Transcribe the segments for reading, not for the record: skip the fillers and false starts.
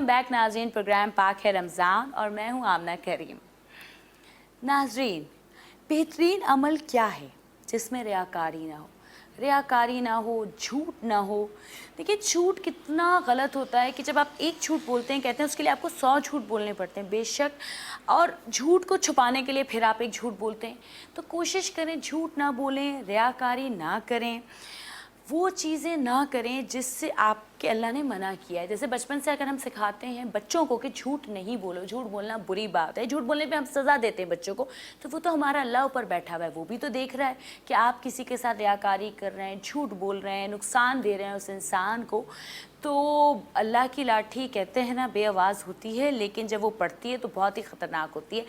Welcome back नाजरीन। Programme पाक है रमज़ान और मैं हूं आमना करीम। नाजरीन, बेहतरीन अमल क्या है जिसमें रियाकारी ना हो, रियाकारी ना हो, झूठ ना हो। देखिए, झूठ कितना गलत होता है कि जब आप एक झूठ बोलते हैं, कहते हैं उसके लिए आपको 100 झूठ बोलने पड़ते हैं बेशक, और झूठ को छुपाने के लिए फिर आप एक झूठ बोलते हैं। तो कोशिश करें झूठ ना बोलें, रियाकारी ना करें, वो चीज़ें ना करें जिससे आपके अल्लाह ने मना किया है। जैसे बचपन से अगर हम सिखाते हैं बच्चों को कि झूठ नहीं बोलो, झूठ बोलना बुरी बात है, झूठ बोलने पे हम सज़ा देते हैं बच्चों को, तो वो तो हमारा अल्लाह ऊपर बैठा हुआ है, वो भी तो देख रहा है कि आप किसी के साथ रियाकारी कर रहे हैं, झूठ बोल रहे हैं, नुकसान दे रहे हैं उस इंसान को। तो अल्लाह की लाठी कहते हैं ना बे आवाज़ होती है, लेकिन जब वो पड़ती है तो बहुत ही ख़तरनाक होती है।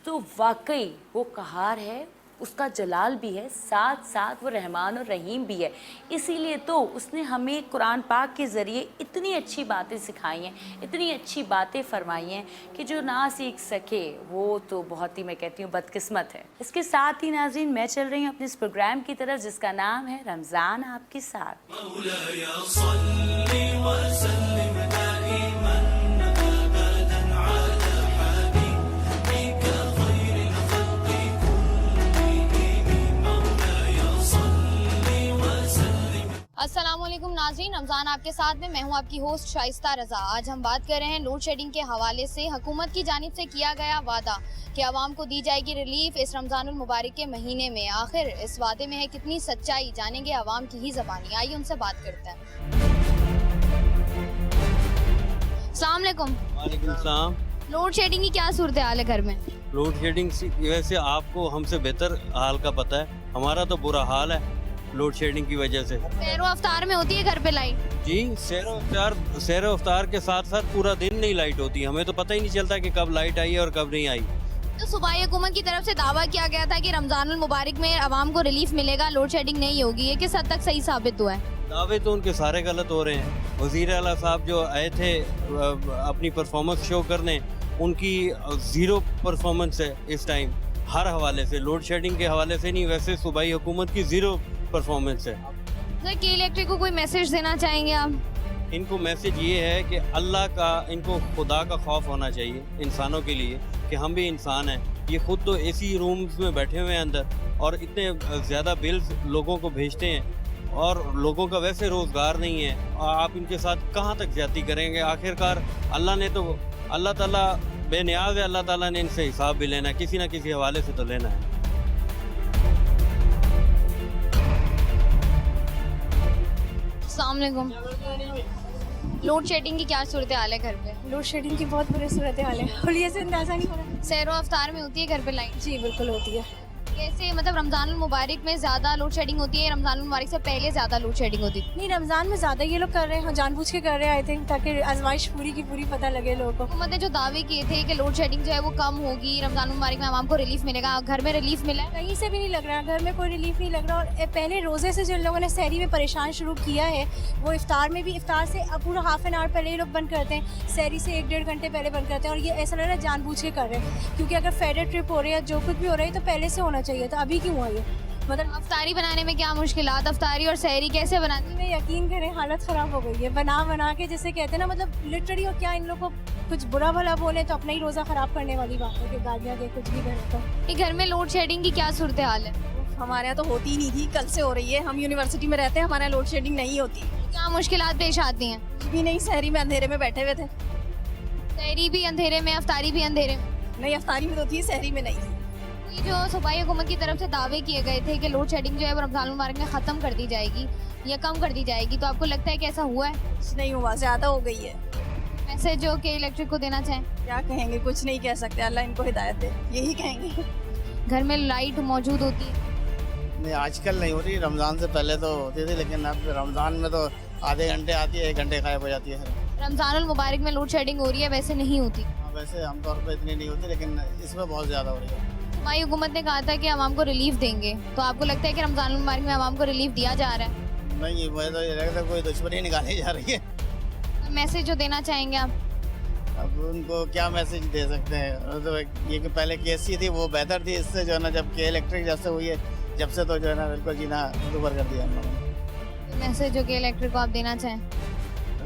तो वाकई वो कहार है, उसका जलाल भी है, साथ साथ वो रहमान और रहीम भी है। इसीलिए तो उसने हमें कुरान पाक के ज़रिए इतनी अच्छी बातें सिखाई हैं, इतनी अच्छी बातें फरमाई हैं कि जो ना सीख सके वो तो बहुत ही, मैं कहती हूँ, बदकिस्मत है। इसके साथ ही नाज़रीन, मैं चल रही हूँ अपने इस प्रोग्राम की तरफ जिसका नाम है रमज़ान आपके साथ। अस्सलामुअलैकुम नाज़रीन, रमज़ान आपके साथ में मैं हूं आपकी होस्ट शाइस्ता रज़ा। आज हम बात कर रहे हैं लोड शेडिंग के हवाले से हुकूमत की जानिब से किया गया वादा कि आवाम को दी जाएगी रिलीफ इस रमज़ानुल मुबारक के महीने में। आखिर इस वादे में है कितनी सच्चाई, जानेंगे आवाम की ही ज़बानी। आइए उनसे बात करते हैं। अस्सलाम वालेकुम। वालेकुम सलाम। लोड शेडिंग की क्या सूरत हाल है घर में? लोड शेडिंग वैसे आपको हमसे बेहतर हाल का पता है, हमारा तो बुरा हाल है लोड शेडिंग की वजह से। सैरो अफ्तार में होती है घर पे लाइट? जी, सैरो अफ्तार के साथ साथ पूरा दिन नहीं लाइट होती, हमें तो पता ही नहीं चलता कि कब लाइट आई है और कब नहीं आई। तो सूबाई हुकूमत की तरफ से दावा किया गया था कि रमज़ानुल मुबारक में आवाम को रिलीफ मिलेगा, लोड शेडिंग नहीं होगी, ये किस हद तक सही साबित हुआ है? दावे तो उनके सारे गलत हो रहे हैं। वज़ीर आला साहब जो आए थे अपनी परफॉर्मेंस शो करने, उनकी ज़ीरो परफॉर्मेंस है इस टाइम, हर हवाले से, लोड शेडिंग के हवाले से नहीं, वैसे सूबाई हुकूमत की ज़ीरो परफॉर्मेंस है। सर, के इलेक्ट्रिक को कोई मैसेज देना चाहेंगे आप? इनको मैसेज ये है कि अल्लाह का, इनको खुदा का खौफ होना चाहिए इंसानों के लिए कि हम भी इंसान हैं। ये खुद तो एसी रूम्स में बैठे हुए हैं अंदर और इतने ज़्यादा बिल्स लोगों को भेजते हैं और लोगों का वैसे रोज़गार नहीं है, आप इनके साथ कहाँ तक ज़्यादती करेंगे? आखिरकार अल्लाह ने तो, अल्लाह ताला बेनियाज़ है, अल्लाह ताला ने इनसे हिसाब भी लेना है, किसी ना किसी हवाले से तो लेना है। अस्सलाम वालेकुम। लोड शेडिंग की क्या सूरत हाल है घर पे? लोड शेडिंग की बहुत बुरी सूरत हाल है और ये से अंदाज़ा नहीं हो रहा। सैरो अफ्तार में होती है घर पे लाइट? जी बिल्कुल होती है। कैसे, मतलब रमज़ानुल मुबारक में ज़्यादा लोड शेडिंग होती है, रमज़ानुल मुबारक से पहले ज़्यादा लोड शेडिंग होती है? नहीं, रमज़ान में ज़्यादा ये लोग कर रहे हैं, जानबूझ के कर रहे हैं आई थिंक, ताकि आजमाइश पूरी की पूरी पता लगे लोगों को। हुकूमत ने जो दावे किए थे कि लोड शेडिंग जो है वो कम होगी, रमज़ानुल मुबारक में आवाम को रिलीफ मिलेगा, घर में रिलीफ मिला है? कहीं से भी नहीं लग रहा, घर में कोई रिलीफ नहीं लग रहा। और पहले रोज़े से जिन लोगों ने सहरी में परेशान शुरू किया है, वो इफ्तार में भी, इफ्तार से अब पूरा हाफ एन आवर पहले ये लोग बंद करते हैं, सहरी से 1-1.5 घंटे पहले बंद करते हैं। और ये ऐसा लग रहा है जानबूझ के कर रहे हैं, क्योंकि अगर फेडर ट्रिप हो रही है, जो कुछ भी हो रहा है, तो पहले से होना चाहिए था, अभी क्यों हुआ ये? मतलब अफ्तारी बनाने में क्या मुश्किलात, अफ्तारी और सहरी कैसे बनाती में यकीन करें हालत ख़राब हो गई है, बना बना के, जैसे कहते हैं ना, मतलब लिटरली। और क्या इन लोग को कुछ बुरा भला बोले तो अपना ही रोज़ा ख़राब करने वाली बात है कि गालियाँ दे, कुछ भी करे तो। ये घर में लोड शेडिंग की क्या सूरत हाल है? हमारे यहाँ तो होती ही नहीं थी, कल से हो रही है। हम यूनिवर्सिटी में रहते हैं, हमारे यहाँ लोड शेडिंग नहीं होती। क्या मुश्किलात पेश आती हैं? कुछ भी नहीं, शहरी में अंधेरे में बैठे हुए थे। सहरी भी अंधेरे में, अफ्तारी भी अंधेरे में? नहीं, अफ्तारी में तो थी, शहरी में नहीं थी। ये जो सूबाई हुकूमत की तरफ से दावे किए गए थे कि लोड शेडिंग जो है वो रमज़ानुल मुबारक में ख़त्म कर दी जाएगी या कम कर दी जाएगी, तो आपको लगता है कि ऐसा हुआ है? कुछ नहीं हुआ, ज़्यादा हो गई है। मैसेज जो के इलेक्ट्रिक को देना चाहें? क्या कहेंगे, कुछ नहीं कह सकते, अल्लाह इनको हिदायत दे, यही कहेंगे। घर में लाइट मौजूद होती है? नहीं, आजकल नहीं होती, रमज़ान से पहले तो होती थी, लेकिन अब रमज़ान में तो आधे घंटे आती है, 1 घंटे गायब हो जाती है। रमज़ानुल मुबारक में लोड शेडिंग हो रही है, वैसे नहीं होती? वैसे आमतौर पर इतनी नहीं होती, लेकिन इसमें बहुत ज़्यादा हो रही है। सूबाई हुकूमत ने कहा था कि आवाम को रिलीफ देंगे, तो आपको लगता है कि रमज़ानुल मुबारक में आवाम को रिलीफ दिया जा रहा है? नहीं, मुझे तो ये लगता है कोई दुश्मनी निकाली जा रही है। मैसेज जो देना चाहेंगे आप? अब उनको क्या मैसेज दे सकते हैं, तो ये कि पहले केसी थी वो बेहतर थी इससे, जो है ना, जब के इलेक्ट्रिक जब से हुई है, जब से तो जो है ना बिल्कुल जीना दुबर कर दिया हम लोगों ने। मैसेज जो के इलेक्ट्रिक को आप देना चाहें?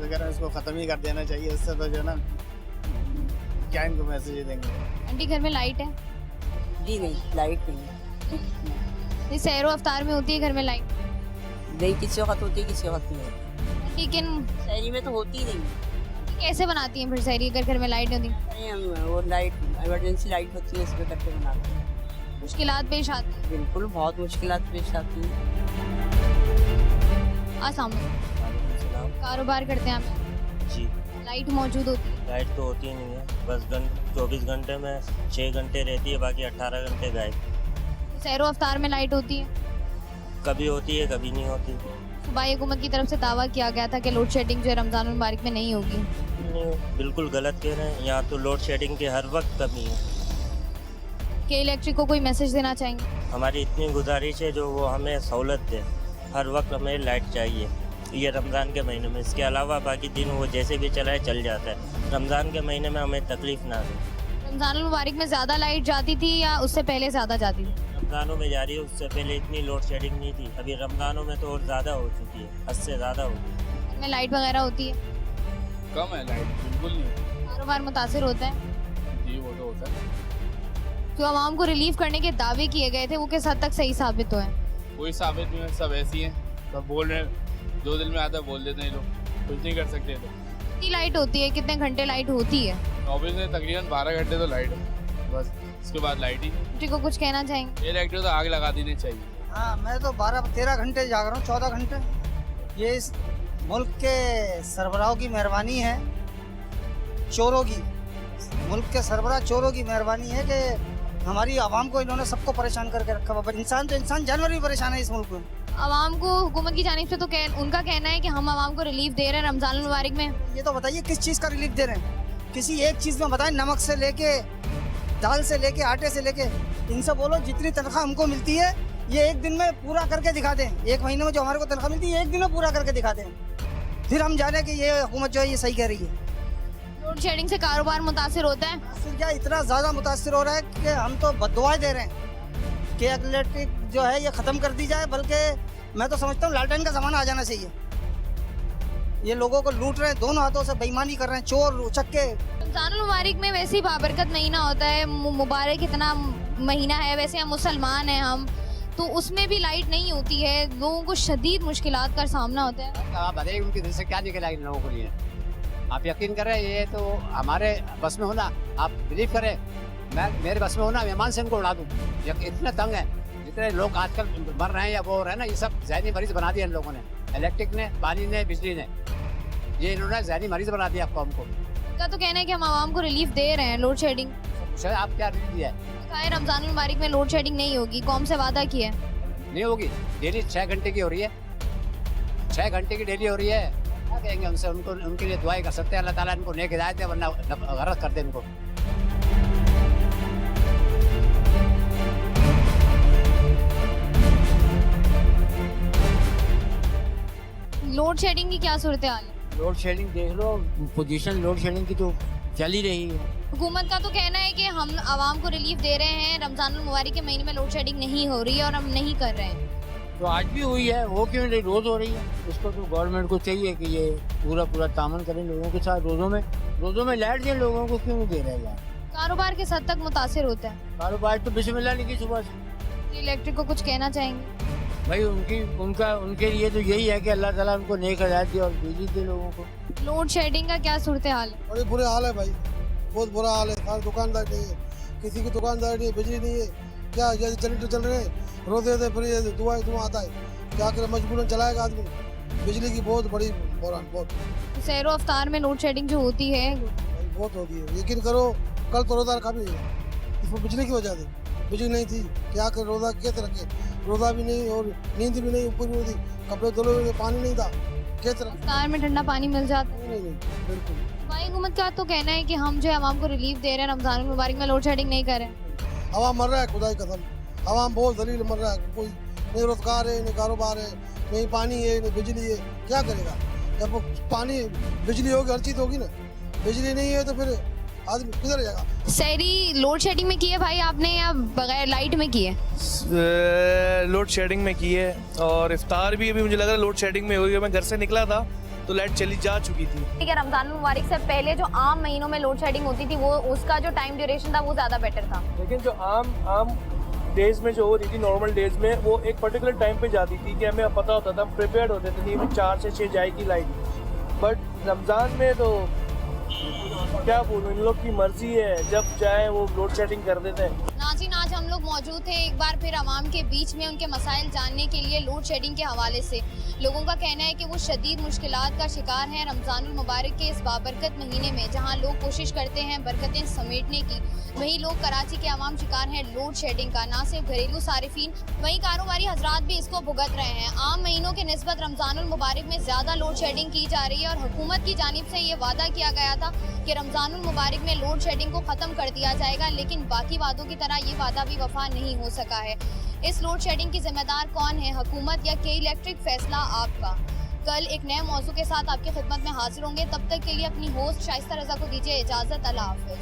तो कह रहे हैं इसको ख़त्म ही कर देना चाहिए, इससे तो जो है ना क्या इनको मैसेज देंगे। आंटी घर में लाइट है? जी नहीं, लाइट नहीं। ये सहरो अफ्तार में होती है घर में लाइट? नहीं, किसी वक्त होती है, किसी वक्त नहीं होती। लेकिन शहरी में तो होती ही नहीं। कैसे बनाती हैं फिर सहरी अगर घर में लाइट नहीं होती? नहीं, हम वो लाइट इमरजेंसी लाइट होती है, उसमें करके बनाते हैं। मुश्किलात पेश आती हैं? बिल्कुल, बहुत मुश्किलात पेश आती हैं। अस्सलाम वालेकुम। कारोबार करते हैं आप? जी, लाइट मौजूद होती है? लाइट तो होती नहीं है, बस 24 घंटे में 6 घंटे रहती है, बाकी 18 घंटे गायब। सहरो अफ्तार में लाइट होती है? कभी होती है, कभी नहीं होती। सूबाई हुकूमत की तरफ से दावा किया गया था कि लोड शेडिंग जो है रमजान मुबारक में नहीं होगी। नहीं, बिल्कुल गलत कह रहे हैं। यहाँ तो लोड शेडिंग की हर वक्त कमी है। के इलेक्ट्रिक को कोई मैसेज देना चाहेंगे? हमारी इतनी गुजारिश है जो वो हमें सहूलत दे, हर वक्त हमें लाइट चाहिए ये रमज़ान के महीने में। इसके अलावा बाकी दिन वो जैसे भी चलाए चल जाता है, रमज़ान के महीने में हमें तकलीफ ना दे। रमजान मुबारक में ज़्यादा लाइट जाती थी या उससे पहले ज़्यादा जाती थी? रमज़ानों में जा रही है, उससे पहले इतनी लोड शेडिंग नहीं थी। अभी रमज़ानों में तो और ज़्यादा हो चुकी है, हद से ज़्यादा होती है। घर में लाइट वगैरह होती है? कम है लाइट, बिल्कुल नहीं। कारोबार मुतासिर होता है? जी वो तो होता है। जो आवाम को रिलीफ करने के दावे किए गए थे वो किस हद तक सही साबित हुए? कोई साबित नहीं है, सब ऐसी हैं, सब बोल रहे हैं, जो दिल में आता है बोल देते हैं लोग, कुछ नहीं कर सकते लोग। कितनी लाइट होती है, कितने घंटे लाइट होती है? 24 से तकरीबन 12 घंटे तो लाइट है, बस इसके बाद लाइट ही। किसी को कुछ कहना चाहेंगे? ये इलेक्ट्रिक तो आग लगा देनी चाहिए। हाँ, मैं तो 12-13 घंटे जाग रहा हूँ, 14 घंटे। ये इस मुल्क के सरबराहों की मेहरबानी है, चोरों की, मुल्क के सरबराह चोरों की मेहरबानी है कि हमारी आवाम को इन्होंने सबको परेशान करके रखा हुआ। इंसान तो इंसान, जानवर भी परेशान है इस मुल्क में। आवाम को हुकूमत की जानिब से तो उनका कहना है कि हम आवाम को रिलीफ दे रहे हैं रमजान मुबारक में। ये तो बताइए किस चीज़ का रिलीफ दे रहे हैं? किसी एक चीज़ में बताएं, नमक से लेके दाल से लेके आटे से लेके, इनसे बोलो जितनी तनख्वाह हमको मिलती है ये एक दिन में पूरा करके दिखा दें। एक महीने में जो हमारे को तनख्वाह मिलती है एक दिन में पूरा करके दिखा दें, फिर हम जाने कि ये हुकूमत जो है ये सही कह रही है। लोड शेडिंग से कारोबार मुतासिर होता है? फिर क्या इतना ज़्यादा मुतासिर हो रहा है कि हम तो बद्दुआएं दे रहे हैं कि इलेक्ट्रिक जो है ये ख़त्म कर दी जाए। बल्कि मैं तो समझता हूँ लालटेन का ज़माना आ जाना चाहिए। ये लोगों को लूट रहे हैं, दोनों हाथों से बेईमानी कर रहे हैं, चोर उचक्के। रमजान मुबारक में वैसे ही बाबरकत महीना होता है, मुबारक इतना महीना है, वैसे हम मुसलमान हैं हम, तो उसमें भी लाइट नहीं होती है, लोगों को शदीद मुश्किलात का सामना होता है। आप बताइए उनके दिल से क्या निकला इन लोगों के लिए? आप यकीन करें ये तो हमारे बस में होना, आप बिलीव करें मैं मेरे बस में होना मेहमान से इनको उड़ा दूँ। इतने तंग है, जितने लोग आजकल मर रहे हैं या वो हो रहे हैं ना, ये सब जहनी मरीज बना दिया इन लोगों ने, इलेक्ट्रिक ने, पानी ने, बिजली ने, ये इन्होंने जहनी मरीज बना दिया कौम को। उनका तो कहना है कि हम आवाम को रिलीफ दे रहे हैं, लोड शेडिंग। सर आप क्या रिलीफ दिया है? कहा है रमजान मुबारक में लोड शेडिंग नहीं होगी, कौम से वादा किया है। नहीं होगी, डेली 6 घंटे की हो रही है, 6 घंटे की डेली हो रही है। क्या कहेंगे उनसे? उनको उनके लिए दुआएं कर सकते हैं, अल्लाह ताला इनको नेक हिदायत दे, वरना गलत कर दे इनको। लोड शेडिंग की क्या सूरत हाल है? लोड शेडिंग देख लो, पोजीशन लोड शेडिंग की तो चल ही रही है। हुकूमत का तो कहना है कि हम आवाम को रिलीफ दे रहे हैं, रमजान मुबारक के महीने में लोड शेडिंग नहीं हो रही है और हम नहीं कर रहे हैं। तो आज भी हुई है, वो क्यों नहीं, रोज हो रही है। इसको तो गवर्नमेंट को चाहिए कि ये पूरा तामन करें लोगों के साथ, रोजों में लाइट दें लोगों को, क्यों नहीं दे रहे हैं। कारोबार किस हद तक मुतासिर होता है? कारोबार तो बिस्मिल्लाह लिखी सुबह से। इलेक्ट्रिक को कुछ कहना चाहेंगे? भाई उनके लिए तो यही है कि अल्लाह ताला उनको नेक हिदायत दे और बिजली दे लोगों को। लोड शेडिंग का क्या सूरत हाल है? बड़े बुरे हाल है भाई, बहुत बुरा हाल है। सारे दुकानदार नहीं है, किसी की दुकानदार नहीं है, बिजली नहीं है, क्या जैसे जनरेटर चल रहे हैं रोते फिर धुआं आता है, क्या करे, मजबूरन चलाएगा आदमी। बिजली की बहुत बड़ी बहुत सहरो अफ्तार में लोड शेडिंग जो होती है बहुत होती है। यकीन करो कल तो रोजा रखा भी नहीं, इसमें बिजली की वजह से। बिजली नहीं थी, क्या कर रोजा कैसे रखे, रोजा भी नहीं और नींद भी नहीं, ऊपर भी नहीं थी, कपड़े धुले हुए, पानी नहीं था, कैसे रखे। अफ्तार में ठंडा पानी मिल जाता है? नहीं बिल्कुल। भाई हुकूमत का तो कहना है कि हम जो है आवाम को रिलीफ दे रहे हैं, रमजान मुबारक में लोड शेडिंग नहीं कर रहे हैं। आवाम मर रहा है, खुदा की कसम, आवाम बहुत जलील मर रहा है। कोई नहीं रोजगार है, नहीं कारोबार है, नहीं पानी है, नहीं बिजली है, क्या करेगा। जब पानी बिजली होगी हर चीज़ होगी ना, बिजली नहीं है तो फिर आदमी किधर जाएगा। सहरी लोड शेडिंग में की है भाई आपने या बगैर लाइट में की है? लोड शेडिंग में की है, और इफ्तार भी अभी मुझे लग रहा है लोड शेडिंग में हुई है। मैं घर से निकला था तो लाइट चली जा चुकी थी। ठीक है, रमजान मुबारक से पहले जो आम महीनों में लोड शेडिंग होती थी वो उसका जो टाइम ड्यूरेशन था वो ज़्यादा बेटर था। लेकिन जो आम डेज में जो हो रही थी, नॉर्मल डेज में, वो एक पर्टिकुलर टाइम पे जाती थी कि हमें पता होता था, हम प्रिपेयर्ड होते थे कि 4 से 6 जाएगी लाइट। बट रमज़ान में तो क्या बोलूं, इन लोग की मर्जी है, जब चाहे वो लोड शेडिंग कर देते हैं। नाज़रीन, आज हम लोग मौजूद थे एक बार फिर अवाम के बीच में उनके मसाइल जानने के लिए लोड शेडिंग के हवाले से। लोगों का कहना है कि वो शदीद मुश्किलात का शिकार हैं रमज़ानुल मुबारक के इस बाबरकत महीने में, जहां लोग कोशिश करते हैं बरकतें समेटने की, वहीं लोग कराची के अवाम शिकार हैं लोड शेडिंग का। ना सिर्फ घरेलू सारिफीन, वहीं कारोबारी हजरात भी इसको भुगत रहे हैं। आम महीनों के निस्बत रमज़ानुल मुबारक में ज़्यादा लोड शेडिंग की जा रही है और हुकूमत की जानिब से ये वादा किया गया था कि रमज़ानुल मुबारक में लोड शेडिंग को ख़त्म कर दिया जाएगा, लेकिन बाकी वादों की तरह ये वादा भी वफा नहीं हो सका है। इस लोड शेडिंग की जिम्मेदार कौन है, हुकूमत या के इलेक्ट्रिक? फैसला आपका। कल एक नए मौजू के साथ आपकी खिदमत में हाजिर होंगे, तब तक के लिए अपनी होस्ट शाइस्ता रज़ा को दीजिए इजाज़त। अल्लाह हाफ़िज़।